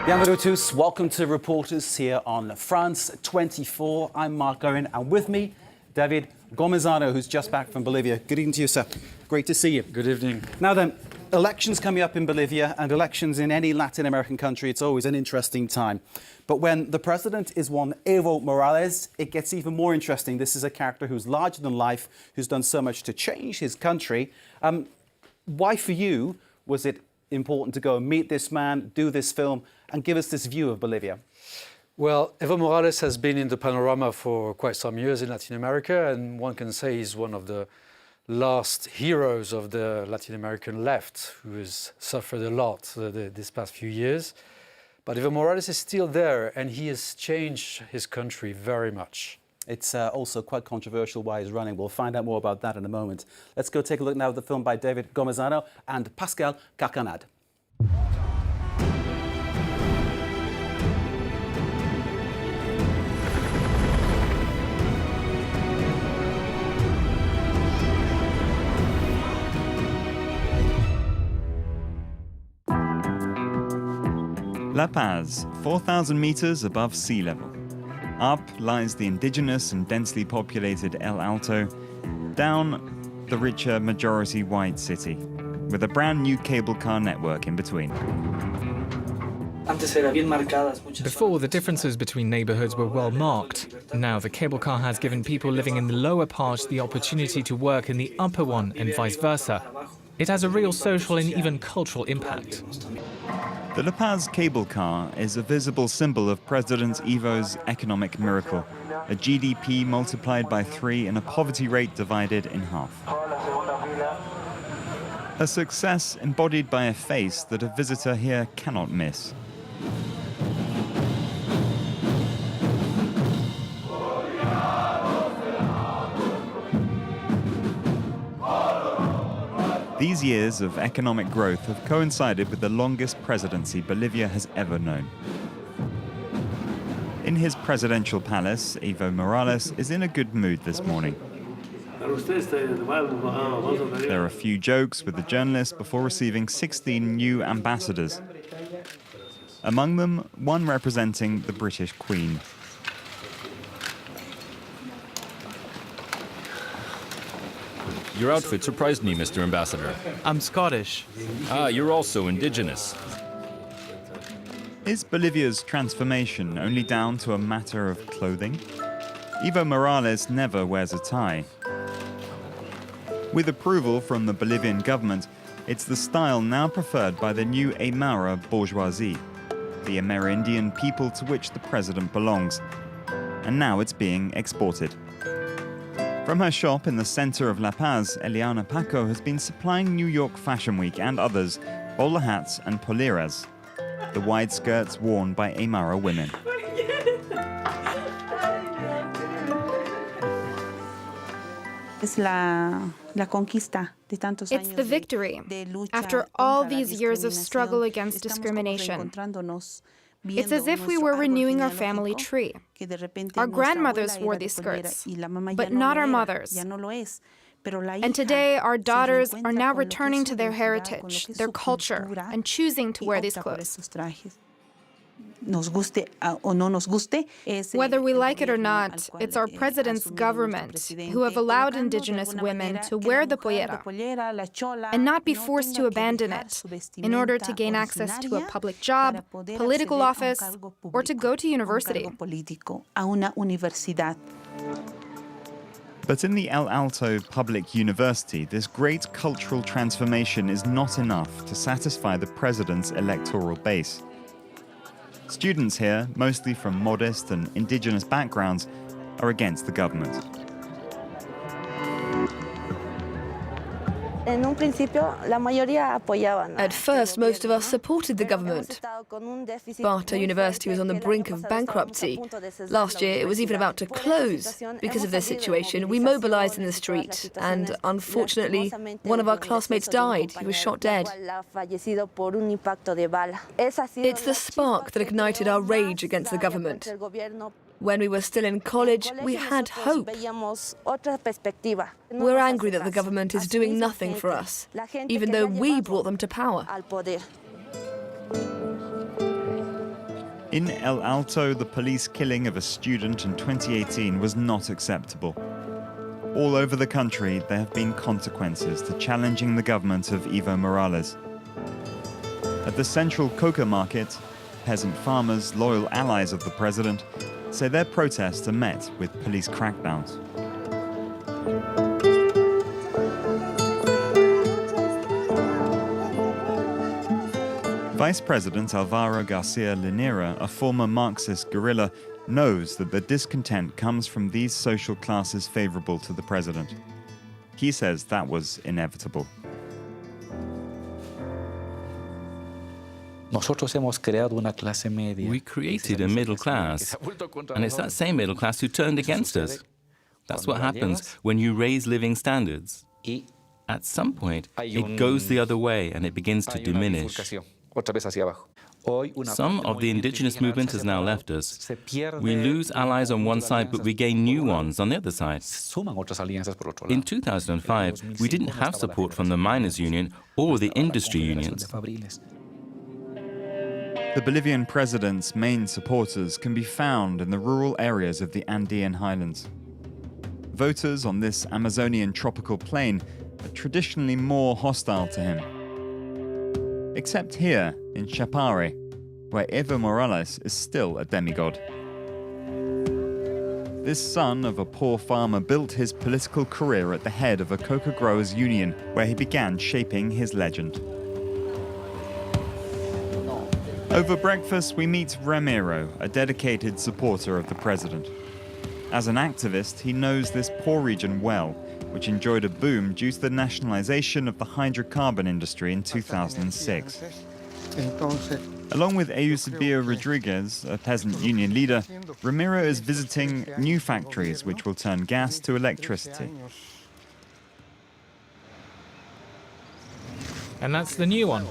Bienvenue tous. Welcome to Reporters here on France 24. I'm Mark Owen, and with me, David Gomezano, who's just back from Bolivia. Good evening to you, sir. Great to see you. Good evening. Now then, elections coming up in Bolivia, and elections in any Latin American country, it's always an interesting time. But when the president is one Evo Morales, it gets even more interesting. This is a character who's larger than life, who's done so much to change his country. Why for you was it important to go and meet this man, do this film, and give us this view of Bolivia? Well, Evo Morales has been in the panorama for quite some years in Latin America, and one can say he's one of the last heroes of the Latin American left, who has suffered a lot these past few years. But Evo Morales is still there, and he has changed his country very much. It's also quite controversial why he's running. We'll find out more about that in a moment. Let's go take a look now at the film by David Gomezano and Pascal Carcanade. La Paz, 4,000 meters above sea level. Up lies the indigenous and densely populated El Alto, down the richer majority white city, with a brand new cable car network in between. Before, the differences between neighborhoods were well marked. Now the cable car has given people living in the lower part the opportunity to work in the upper one and vice versa. It has a real social and even cultural impact. The La Paz cable car is a visible symbol of President Evo's economic miracle, a GDP multiplied by 3 and a poverty rate divided in half. A success embodied by a face that a visitor here cannot miss. These years of economic growth have coincided with the longest presidency Bolivia has ever known. In his presidential palace, Evo Morales is in a good mood this morning. There are a few jokes with the journalists before receiving 16 new ambassadors. Among them, one representing the British Queen. Your outfit surprised me, Mr. Ambassador. I'm Scottish. Ah, you're also indigenous. Is Bolivia's transformation only down to a matter of clothing? Evo Morales never wears a tie. With approval from the Bolivian government, it's the style now preferred by the new Aymara bourgeoisie, the Amerindian people to which the president belongs. And now it's being exported. From her shop in the center of La Paz, Eliana Paco has been supplying New York Fashion Week and others bowler hats and poleras, the wide skirts worn by Aymara women. It's the victory after all these years of struggle against discrimination. It's as if we were renewing our family tree. Our grandmothers wore these skirts, but not our mothers. And today, our daughters are now returning to their heritage, their culture, and choosing to wear these clothes. Whether we like it or not, it's our president's government who have allowed indigenous women to wear the pollera and not be forced to abandon it in order to gain access to a public job, political office, or to go to university. But in the El Alto Public University, this great cultural transformation is not enough to satisfy the president's electoral base. Students here, mostly from modest and indigenous backgrounds, are against the government. At first, most of us supported the government, but our university was on the brink of bankruptcy. Last year, it was even about to close. Because of this situation, we mobilized in the street, and unfortunately, one of our classmates died. He was shot dead. It's the spark that ignited our rage against the government. When we were still in college, we had hope. We're angry that the government is doing nothing for us, even though we brought them to power. In El Alto, the police killing of a student in 2018 was not acceptable. All over the country, there have been consequences to challenging the government of Evo Morales. At the central coca market, peasant farmers, loyal allies of the president, say their protests are met with police crackdowns. Vice President Alvaro Garcia Linera, a former Marxist guerrilla, knows that the discontent comes from these social classes favorable to the president. He says that was inevitable. We created a middle class, and it's that same middle class who turned against us. That's what happens when you raise living standards. At some point, it goes the other way and it begins to diminish. Some of the indigenous movement has now left us. We lose allies on one side, but we gain new ones on the other side. In 2005, we didn't have support from the miners' union or the industry unions. The Bolivian president's main supporters can be found in the rural areas of the Andean highlands. Voters on this Amazonian tropical plain are traditionally more hostile to him. Except here, in Chapare, where Evo Morales is still a demigod. This son of a poor farmer built his political career at the head of a coca growers' union, where he began shaping his legend. Over breakfast, we meet Ramiro, a dedicated supporter of the president. As an activist, he knows this poor region well, which enjoyed a boom due to the nationalization of the hydrocarbon industry in 2006. Along with Eusebio Rodriguez, a peasant union leader, Ramiro is visiting new factories which will turn gas to electricity. And that's the new one.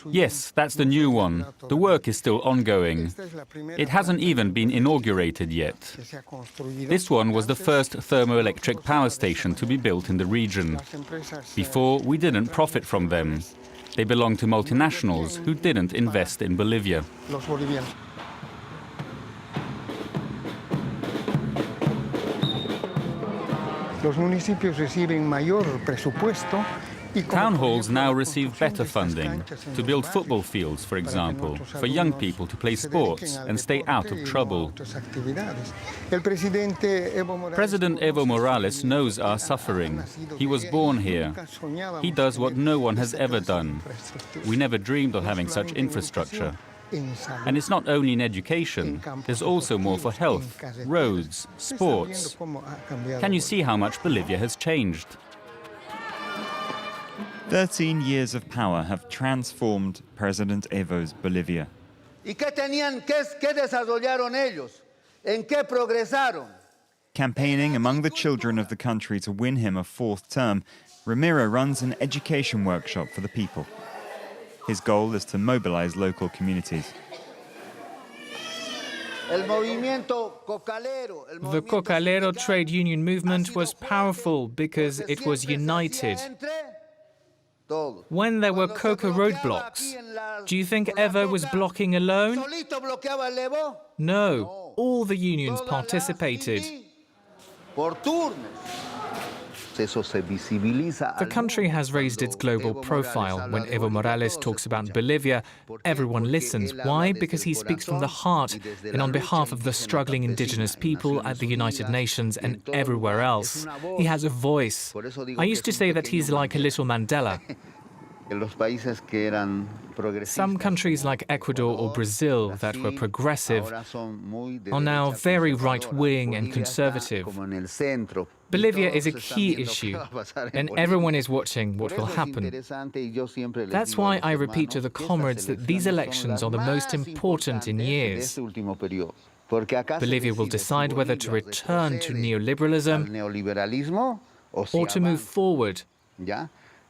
Yes, that's the new one. The work is still ongoing. It hasn't even been inaugurated yet. This one was the first thermoelectric power station to be built in the region. Before, we didn't profit from them. They belonged to multinationals who didn't invest in Bolivia. Town halls now receive better funding to build football fields, for example, for young people to play sports and stay out of trouble. President Evo Morales knows our suffering. He was born here. He does what no one has ever done. We never dreamed of having such infrastructure. And it's not only in education, there's also more for health, roads, sports. Can you see how much Bolivia has changed? 13 years of power have transformed President Evo's Bolivia. Campaigning among the children of the country to win him a fourth term, Ramiro runs an education workshop for the people. His goal is to mobilize local communities. The Cocalero trade union movement was powerful because it was united. When there were coca roadblocks, do you think Evo was blocking alone? No, all the unions participated. The country has raised its global profile. When Evo Morales talks about Bolivia, everyone listens. Why? Because he speaks from the heart and on behalf of the struggling indigenous people at the United Nations and everywhere else. He has a voice. I used to say that he's like a little Mandela. Some countries like Ecuador or Brazil that were progressive are now very right-wing and conservative. Bolivia is a key issue, and everyone is watching what will happen. That's why I repeat to the comrades that these elections are the most important in years. Bolivia will decide whether to return to neoliberalism or to move forward.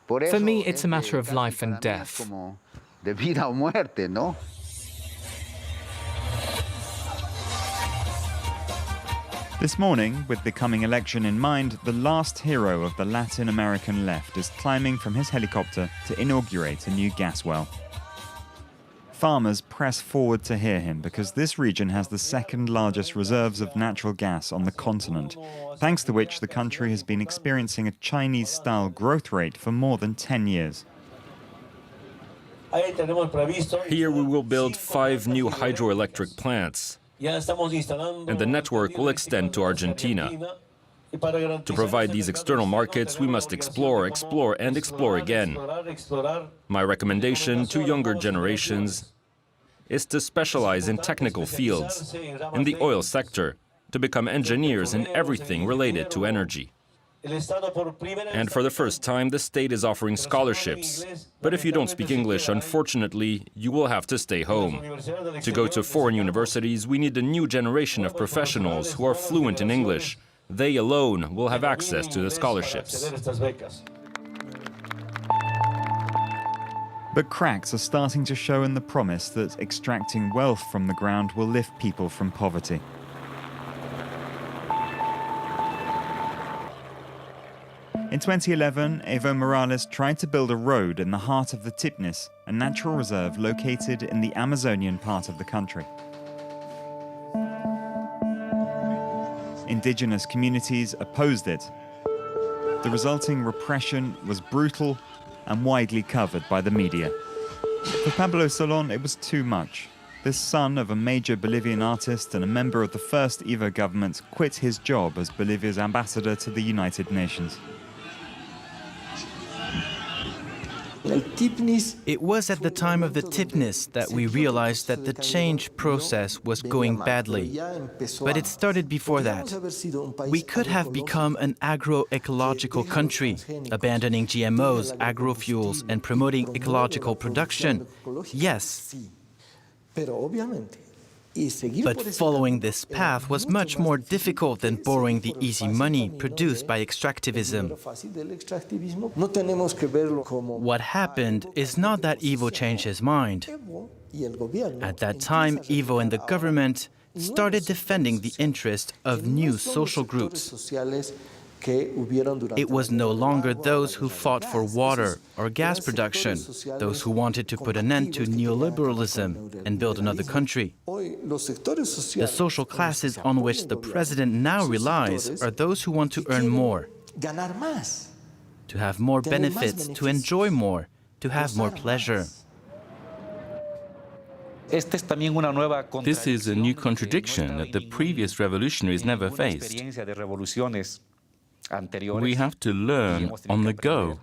For me, it's a matter of life and death. This morning, with the coming election in mind, the last hero of the Latin American left is climbing from his helicopter to inaugurate a new gas well. farmers press forward to hear him because this region has the second largest reserves of natural gas on the continent, thanks to which the country has been experiencing a Chinese-style growth rate for more than 10 years. Here we will build 5 new hydroelectric plants, and the network will extend to Argentina. To provide these external markets, we must explore, explore, and explore again. My recommendation to younger generations is to specialize in technical fields, in the oil sector, to become engineers in everything related to energy. And for the first time, the state is offering scholarships. But if you don't speak English, unfortunately, you will have to stay home. To go to foreign universities, we need a new generation of professionals who are fluent in English. They alone will have access to the scholarships. But cracks are starting to show in the promise that extracting wealth from the ground will lift people from poverty. In 2011, Evo Morales tried to build a road in the heart of the Tipnis, a natural reserve located in the Amazonian part of the country. Indigenous communities opposed it. The resulting repression was brutal and widely covered by the media. For Pablo Solon, it was too much. This son of a major Bolivian artist and a member of the first Evo government quit his job as Bolivia's ambassador to the United Nations. It was at the time of the Tipnis that we realized that the change process was going badly. But it started before that. We could have become an agroecological country, abandoning GMOs, agrofuels, and promoting ecological production. Yes. But following this path was much more difficult than borrowing the easy money produced by extractivism. What happened is not that Evo changed his mind. At that time, Evo and the government started defending the interest of new social groups. It was no longer those who fought for water or gas production, those who wanted to put an end to neoliberalism and build another country. The social classes on which the president now relies are those who want to earn more, to have more benefits, to enjoy more, to have more pleasure. This is a new contradiction that the previous revolutionaries never faced. We have to learn on the go.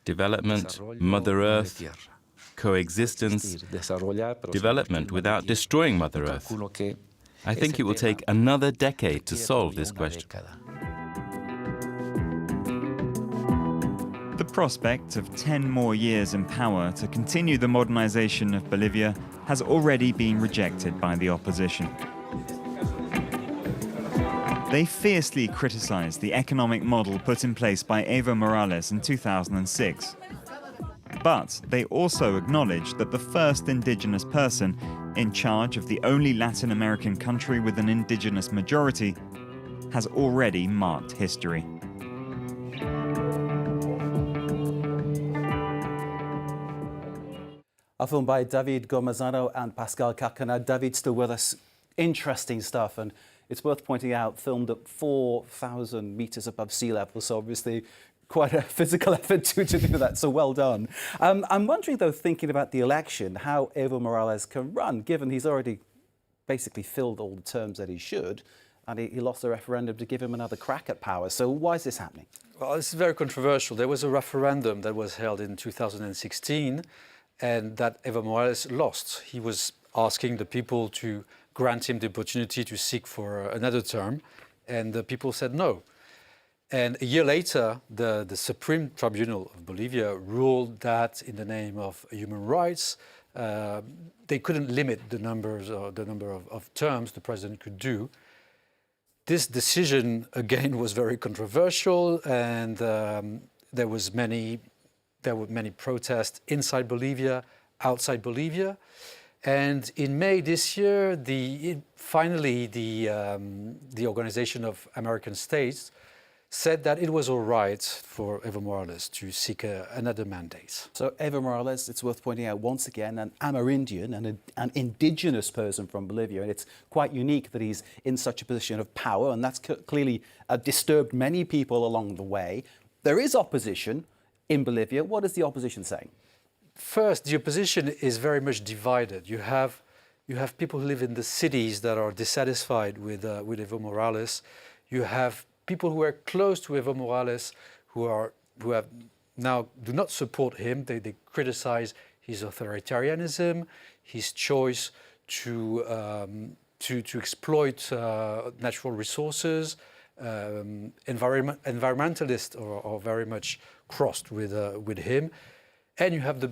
Development, Mother Earth, coexistence, development without destroying Mother Earth. I think it will take another decade to solve this question. The prospect of 10 more years in power to continue the modernization of Bolivia has already been rejected by the opposition. They fiercely criticized the economic model put in place by Evo Morales in 2006. But they also acknowledged that the first indigenous person in charge of the only Latin American country with an indigenous majority has already marked history. A film by David Gomazano and Pascal Carcana. David's still with us. Interesting stuff, and it's worth pointing out, filmed at 4,000 meters above sea level, so obviously quite a physical effort to do that, so well done. I'm wondering, though, thinking about the election, how Evo Morales can run, given he's already basically filled all the terms that he should, and he lost the referendum to give him another crack at power. So why is this happening? Well, this is very controversial. There was a referendum that was held in 2016, and that Evo Morales lost. He was asking the people to grant him the opportunity to seek for another term, and the people said no. And a year later, the Supreme Tribunal of Bolivia ruled that, in the name of human rights, they couldn't limit the number of terms the president could do. This decision, again, was very controversial, and there were many protests inside Bolivia, outside Bolivia. And in May this year, finally the Organization of American States said that it was all right for Evo Morales to seek another mandate. So Evo Morales, it's worth pointing out once again, an Amerindian and an indigenous person from Bolivia, and it's quite unique that he's in such a position of power, and that's clearly disturbed many people along the way. There is opposition in Bolivia. What is the opposition saying? First, the opposition is very much divided. You have people who live in the cities that are dissatisfied with Evo Morales. You have people who are close to Evo Morales who have now do not support him. They criticize his authoritarianism, his choice to exploit natural resources. Environmentalists are very much crossed with him, and you have the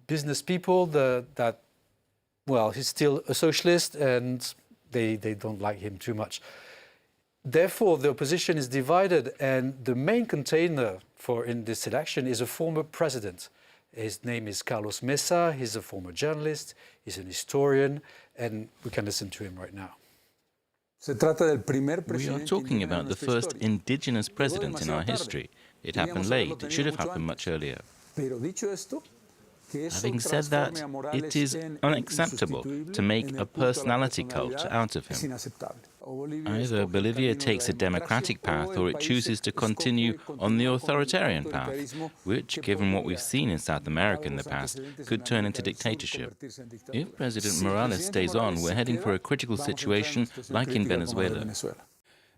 business people that he's still a socialist and they don't like him too much. Therefore, the opposition is divided, and the main container in this election is a former president. His name is Carlos Mesa. He's a former journalist. He's an historian, and we can listen to him right now. We are talking about the first indigenous president in our history. It happened late. It should have happened much earlier. Having said that, it is unacceptable to make a personality cult out of him. Either Bolivia takes a democratic path or it chooses to continue on the authoritarian path, which, given what we've seen in South America in the past, could turn into dictatorship. If President Morales stays on, we're heading for a critical situation like in Venezuela.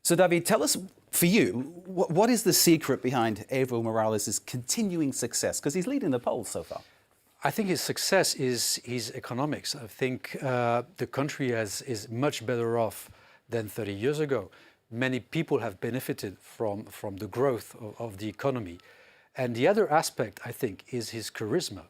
So, David, tell us, for you, what is the secret behind Evo Morales' continuing success? Because he's leading the polls so far. I think his success is his economics. I think the country is much better off than 30 years ago. Many people have benefited from the growth of the economy. And the other aspect, I think, is his charisma.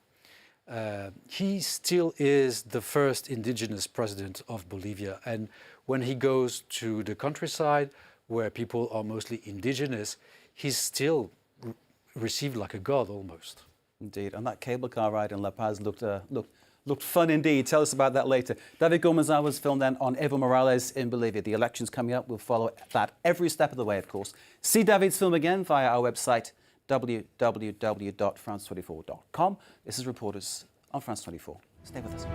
He still is the first indigenous president of Bolivia. And when he goes to the countryside, where people are mostly indigenous, he's still received like a god almost. Indeed, and that cable car ride in La Paz looked fun indeed. Tell us about that later. David Gomezawa's film then on Evo Morales in Bolivia. The elections coming up. We'll follow that every step of the way, of course. See David's film again via our website, www.france24.com. This is Reporters on France 24. Stay with us.